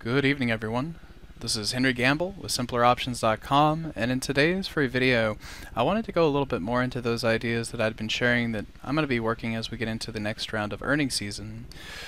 Good evening, everyone. This is Henry Gambell with SimplerOptions.com, and in today's free video, I wanted to go a little bit more into those ideas that I'd been sharing that I'm going to be working as we get into the next round of earnings season.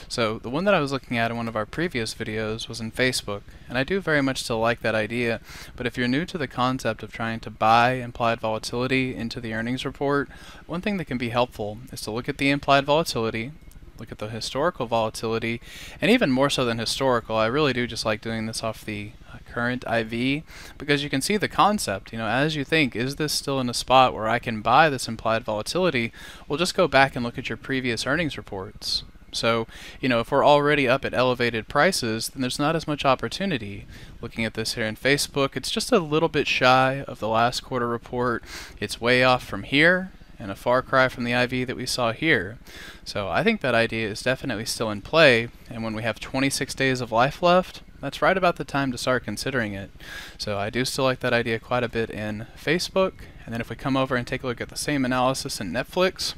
So the one that I was looking at in one of our previous videos was in Facebook, and I do very much still like that idea, but if you're new to the concept of trying to buy implied volatility into the earnings report, one thing that can be helpful is to look at the implied volatility, look at the historical volatility, and even more so than historical, I really do just like doing this off the current IV, because you can see the concept. As you think, is this still in a spot where I can buy this implied volatility? Well, just go back and look at your previous earnings reports. So, if we're already up at elevated prices, then there's not as much opportunity. Looking at this here in Facebook, it's just a little bit shy of the last quarter report. It's way off from here, and a far cry from the IV that we saw here. So I think that idea is definitely still in play, and when we have 26 days of life left, that's right about the time to start considering it. So I do still like that idea quite a bit in Facebook, and then if we come over and take a look at the same analysis in Netflix,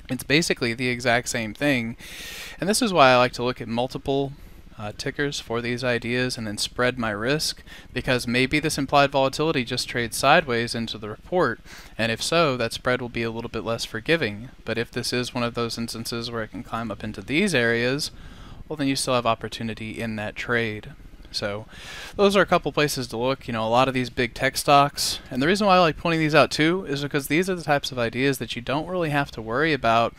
it's basically the exact same thing, and this is why I like to look at multiple tickers for these ideas and then spread my risk, because maybe this implied volatility just trades sideways into the report, and if so, that spread will be a little bit less forgiving. But if this is one of those instances where it can climb up into these areas, well, then you still have opportunity in that trade. So those are a couple places to look. A lot of these big tech stocks, and the reason why I like pointing these out too is because these are the types of ideas that you don't really have to worry about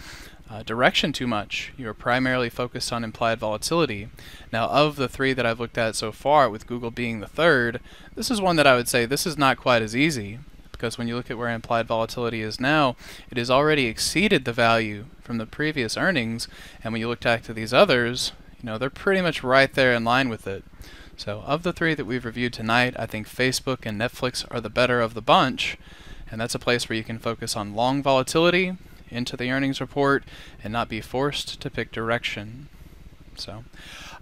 direction too much. You're primarily focused on implied volatility. Now, of the three that I've looked at so far, with Google being the third, this is one that I would say this is not quite as easy, because when you look at where implied volatility is now, it has already exceeded the value from the previous earnings, and when you look back to these others, they're pretty much right there in line with it. So of the three that we've reviewed tonight, I think Facebook and Netflix are the better of the bunch, and that's a place where you can focus on long volatility into the earnings report and not be forced to pick direction. So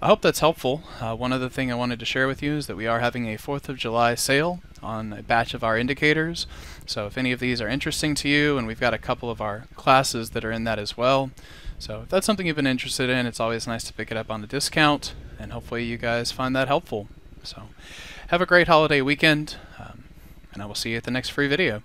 I hope that's helpful. One other thing I wanted to share with you is that we are having a 4th of July sale on a batch of our indicators. So if any of these are interesting to you, and we've got a couple of our classes that are in that as well. So if that's something you've been interested in, it's always nice to pick it up on a discount, and hopefully you guys find that helpful. So have a great holiday weekend, and I will see you at the next free video.